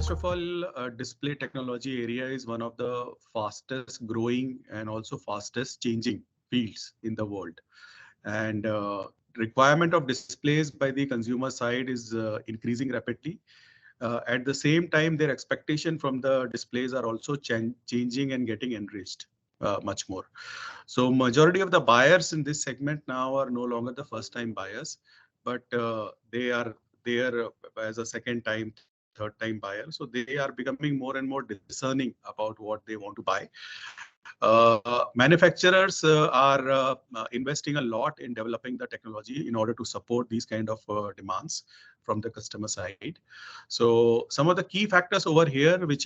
first of all, display technology area is one of the fastest growing and also fastest changing fields in the world. And requirement of displays by the consumer side is increasing rapidly. At the same time, their expectation from the displays are also changing and getting enriched much more. So majority of the buyers in this segment now are no longer the first time buyers, but they are there as a second time, third time buyer. So they are becoming more and more discerning about what they want to buy. Manufacturers are investing a lot in developing the technology in order to support these kind of demands from the customer side. So some of the key factors over here, which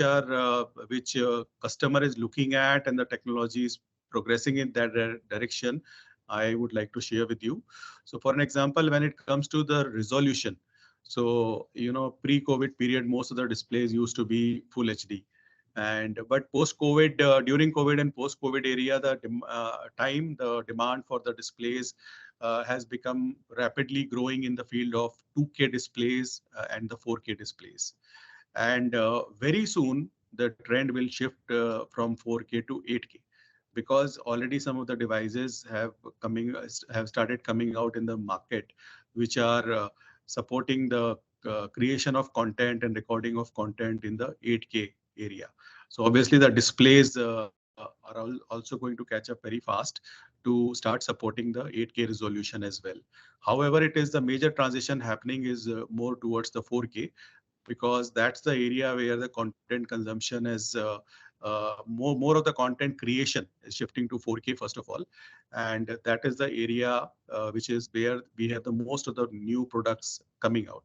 customer is looking at and the technology is progressing in that direction, I would like to share with you. So for an example, when it comes to the resolution, so pre-COVID period, most of the displays used to be full HD. And but post-COVID, during COVID and post-COVID area, the demand for the displays has become rapidly growing in the field of 2K displays and the 4K displays. And very soon, the trend will shift from 4K to 8K, because already some of the devices have started coming out in the market, which are supporting the creation of content and recording of content in the 8K area. So obviously the displays are also going to catch up very fast to start supporting the 8K resolution as well. However, it is the major transition happening is more towards the 4K, because that's the area where the content consumption is more of the content creation is shifting to 4K first of all, and that is the area which is where we have the most of the new products coming out.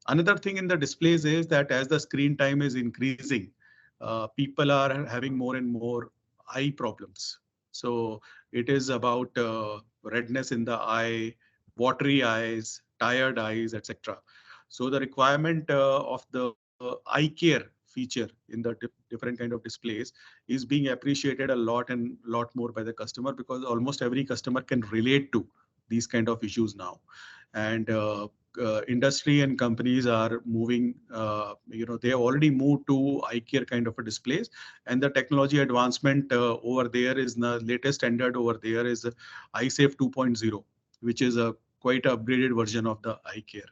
Another thing in the displays is that as the screen time is increasing, people are having more and more eye problems. So it is about redness in the eye, watery eyes, tired eyes, etc. So the requirement of the eye care feature in the different kind of displays is being appreciated a lot and lot more by the customer, because almost every customer can relate to these kind of issues now. And industry and companies are moving, they have already moved to eye care kind of a displays, and the technology advancement over there is the latest standard over there is iSafe 2.0, which is a quite upgraded version of the eye care.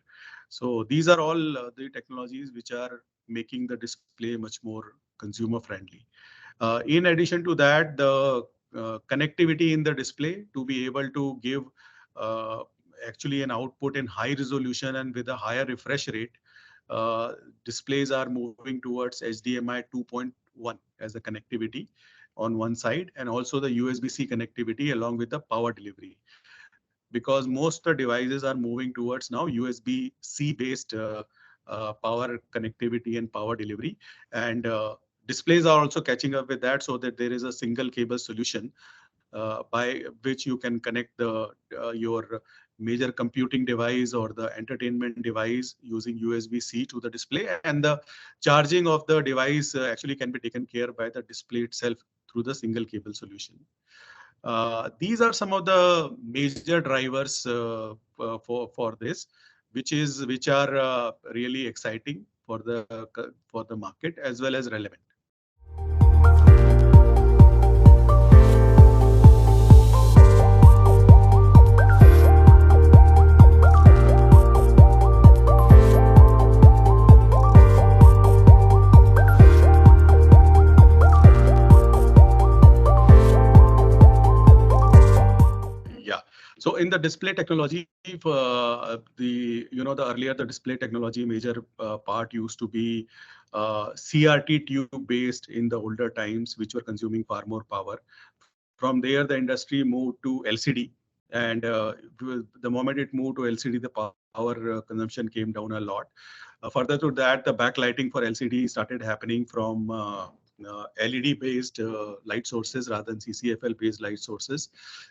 So these are all the technologies which are making the display much more consumer friendly. In addition to that, the connectivity in the display to be able to give actually an output in high resolution and with a higher refresh rate, displays are moving towards HDMI 2.1 as a connectivity on one side, and also the USB-C connectivity along with the power delivery. Because most of the devices are moving towards now USB-C based power connectivity and power delivery, and displays are also catching up with that, so that there is a single cable solution by which you can connect your major computing device or the entertainment device using USB-C to the display, and the charging of the device actually can be taken care by the display itself through the single cable solution. These are some of the major drivers for this, which are really exciting for the market as well as relevant. So in the display technology, the earlier the display technology major part used to be CRT tube based in the older times, which were consuming far more power. From there, the industry moved to LCD, and the moment it moved to LCD, the power consumption came down a lot. Further to that, the backlighting for LCD started happening from LED based light sources rather than CCFL based light sources,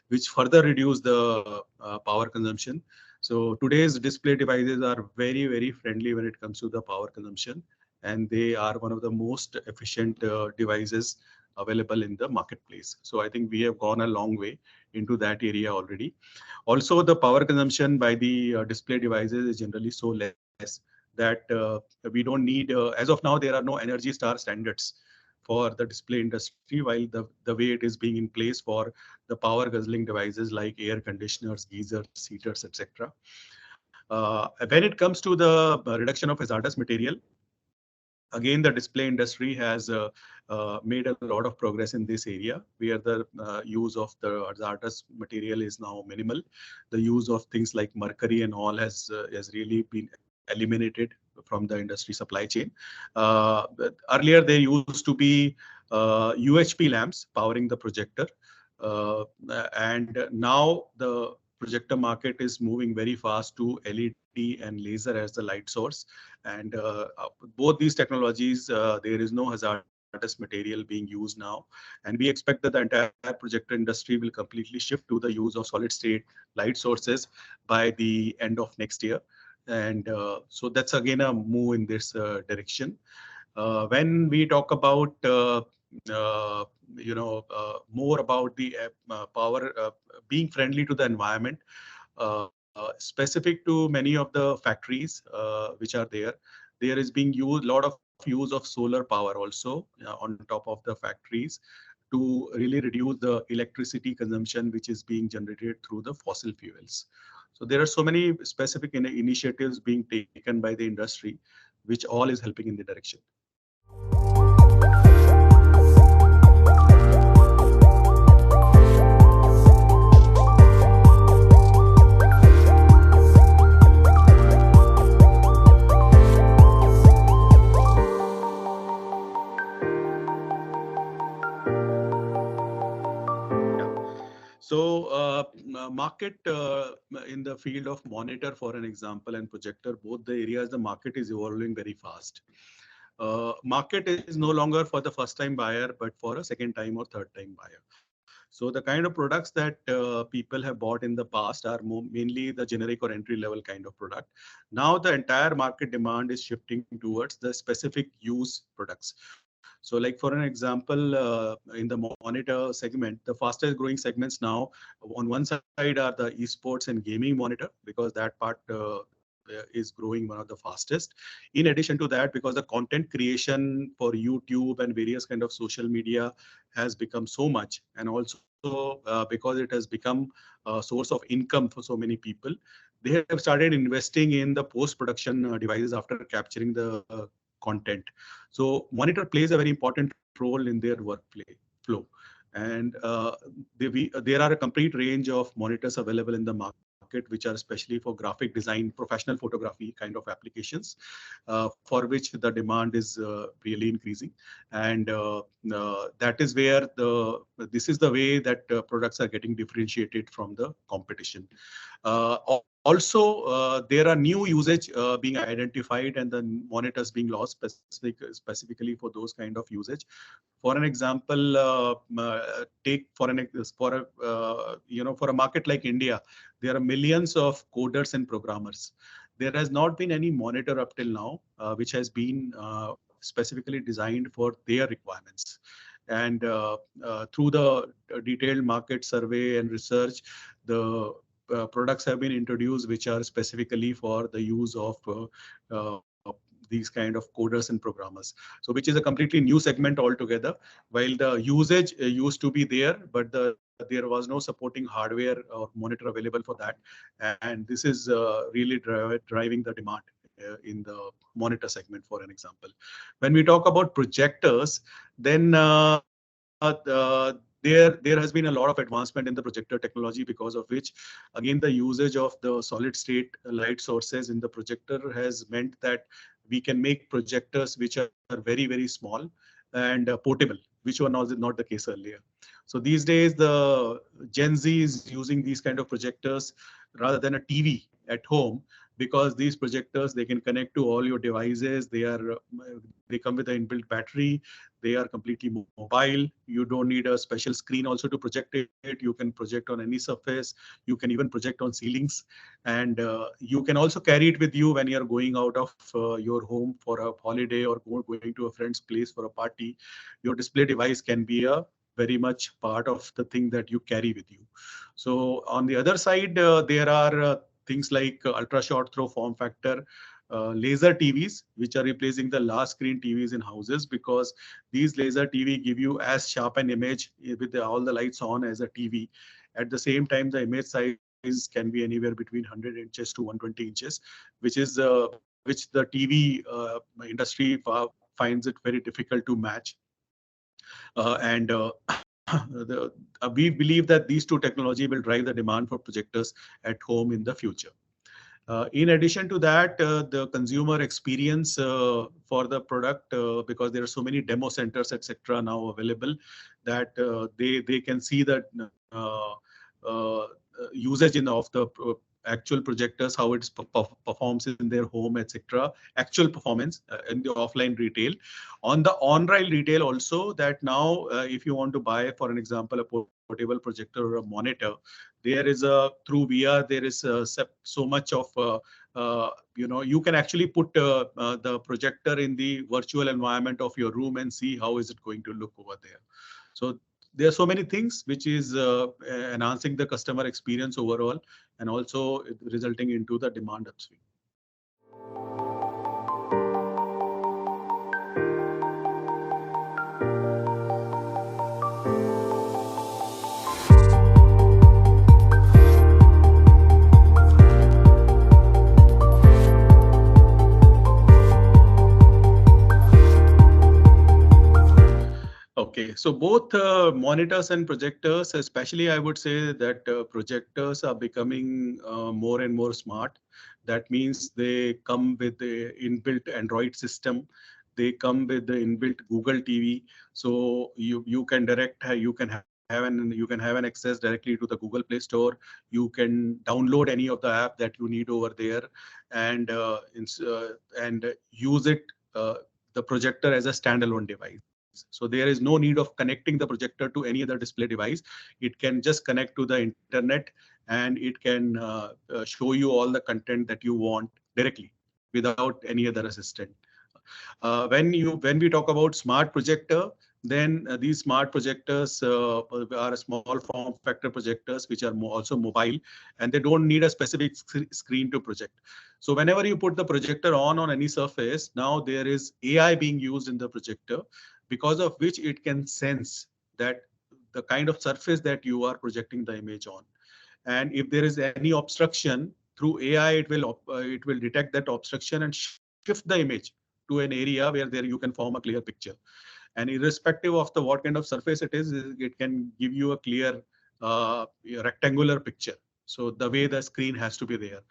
which further reduce the power consumption. So today's display devices are very, very friendly when it comes to the power consumption, and they are one of the most efficient devices available in the marketplace. So I think we have gone a long way into that area already. Also, the power consumption by the display devices is generally so less that we don't need, as of now, there are no Energy Star standards for the display industry, while the way it is being in place for the power guzzling devices like air conditioners, geysers, heaters, etc. When it comes to the reduction of hazardous material, again, the display industry has made a lot of progress in this area, where the use of the hazardous material is now minimal. The use of things like mercury and all has really been eliminated from the industry supply chain. But earlier, there used to be UHP lamps powering the projector, uh, and now the projector market is moving very fast to LED and laser as the light source. And both these technologies, there is no hazardous material being used now. And we expect that the entire projector industry will completely shift to the use of solid state light sources by the end of next year. And so that's again a move in this direction. When we talk about uh, more about the power being friendly to the environment, specific to many of the factories which are there, there is being used lot of use of solar power also on top of the factories to really reduce the electricity consumption which is being generated through the fossil fuels. So there are so many specific initiatives being taken by the industry, which all is helping in the direction. So, market in the field of monitor, for an example, and projector, both the areas, the market is evolving very fast. Market is no longer for the first time buyer, but for a second time or third time buyer. So the kind of products that people have bought in the past are mainly the generic or entry level kind of product. Now the entire market demand is shifting towards the specific use products. So like for an example, in the monitor segment, the fastest growing segments now on one side are the esports and gaming monitor, because that part is growing one of the fastest. In addition to that, because the content creation for YouTube and various kind of social media has become so much, and also because it has become a source of income for so many people, they have started investing in the post-production devices after capturing the content. So monitor plays a very important role in their flow. And there are a complete range of monitors available in the market, which are especially for graphic design, professional photography kind of applications, for which the demand is really increasing. And that is where this is the way that products are getting differentiated from the competition. Also, there are new usage being identified and the monitors being launched specifically for those kind of usage. For an example, take for a for a market like India, there are millions of coders and programmers. There has not been any monitor up till now which has been specifically designed for their requirements. And through the detailed market survey and research, the products have been introduced which are specifically for the use of these kind of coders and programmers. So which is a completely new segment altogether. While the usage used to be there, but there was no supporting hardware or monitor available for that. And this is really driving the demand in the monitor segment, for an example. When we talk about projectors, then there has been a lot of advancement in the projector technology, because of which, again, the usage of the solid state light sources in the projector has meant that we can make projectors which are very, very small and portable, which were not the case earlier. So these days, the Gen Z is using these kind of projectors rather than a TV at home, because these projectors, they can connect to all your devices. They come with an inbuilt battery. They are completely mobile. You don't need a special screen also to project it. You can project on any surface. You can even project on ceilings. And you can also carry it with you when you're going out of your home for a holiday or going to a friend's place for a party. Your display device can be a very much part of the thing that you carry with you. So on the other side, there are things like ultra short throw form factor, laser TVs, which are replacing the large screen TVs in houses, because these laser TV give you as sharp an image with all the lights on as a TV. At the same time, the image size can be anywhere between 100 inches to 120 inches, which the TV industry finds it very difficult to match. And we believe that these two technology will drive the demand for projectors at home in the future. In addition to that, the consumer experience for the product, because there are so many demo centers, etc., now available, that they can see that uh, usage of the actual projectors, how it performs in their home, etc. Actual performance in the offline retail. On the online retail also, that now if you want to buy, for an example, a portable projector or a monitor, there is through VR, there is so much of you can actually put the projector in the virtual environment of your room and see how is it going to look over there. So there are so many things which is enhancing the customer experience overall, and also resulting into the demand upswing. Okay, so both monitors and projectors, especially I would say that projectors are becoming more and more smart. That means they come with the inbuilt Android system. They come with the inbuilt Google TV. So you can have an access directly to the Google Play Store. You can download any of the app that you need over there, and use it, the projector, as a standalone device. So there is no need of connecting the projector to any other display device. It can just connect to the internet, and it can show you all the content that you want directly without any other assistant. When we talk about smart projector, then these smart projectors are small form factor projectors which are also mobile, and they don't need a specific screen to project. So whenever you put the projector on any surface, now there is AI being used in the projector, because of which it can sense that the kind of surface that you are projecting the image on. And if there is any obstruction, through AI, it will detect that obstruction and shift the image to an area where there you can form a clear picture. And irrespective of the what kind of surface it is, it can give you a clear rectangular picture. So the way the screen has to be there.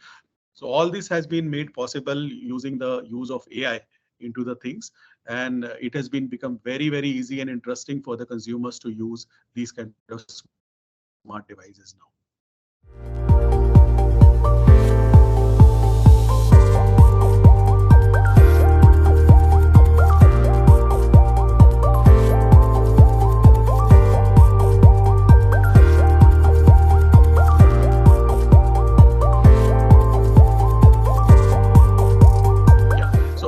So all this has been made possible using the use of AI into the things, and it has been become very easy and interesting for the consumers to use these kind of smart devices now.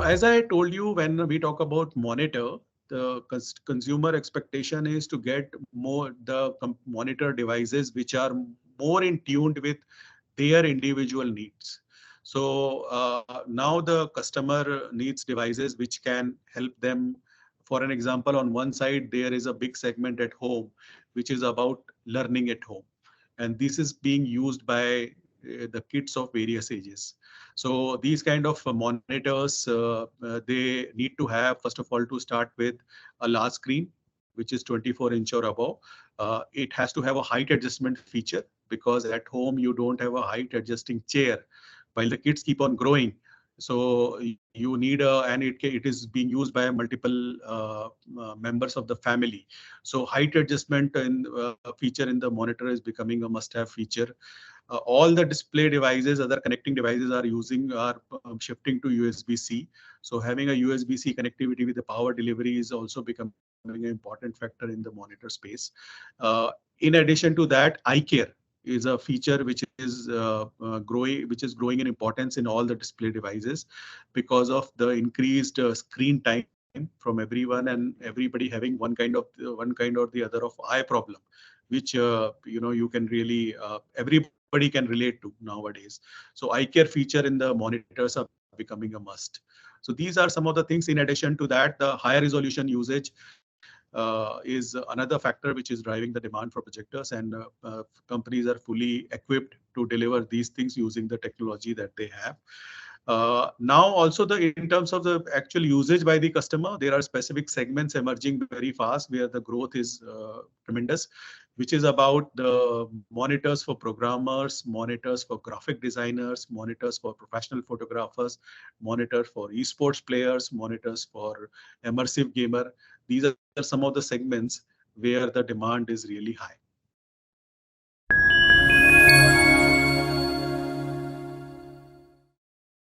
As I told you, when we talk about monitor, the consumer expectation is to get more monitor devices which are more in tuned with their individual needs. So now the customer needs devices which can help them. For an example, on one side, there is a big segment at home, which is about learning at home. And this is being used by the kids of various ages. So these kind of monitors, they need to have, first of all, to start with a large screen, which is 24-inch or above. It has to have a height adjustment feature, because at home you don't have a height adjusting chair while the kids keep on growing. So you need and it is being used by multiple members of the family. So height adjustment feature in the monitor is becoming a must-have feature. All the display devices, other connecting devices are shifting to USB-C. So having a USB-C connectivity with the power delivery is also becoming an important factor in the monitor space. In addition to that, eye care is a feature which is growing in importance in all the display devices, because of the increased screen time from everyone, and everybody having one kind or the other of eye problem, which you can really everybody can relate to nowadays. So eye care feature in the monitors are becoming a must. So these are some of the things. In addition to that, the higher resolution usage is another factor which is driving the demand for projectors, and companies are fully equipped to deliver these things using the technology that they have. Now also in terms of the actual usage by the customer, there are specific segments emerging very fast where the growth is tremendous, which is about the monitors for programmers, monitors for graphic designers, monitors for professional photographers, monitors for esports players, monitors for immersive gamer. These are some of the segments where the demand is really high.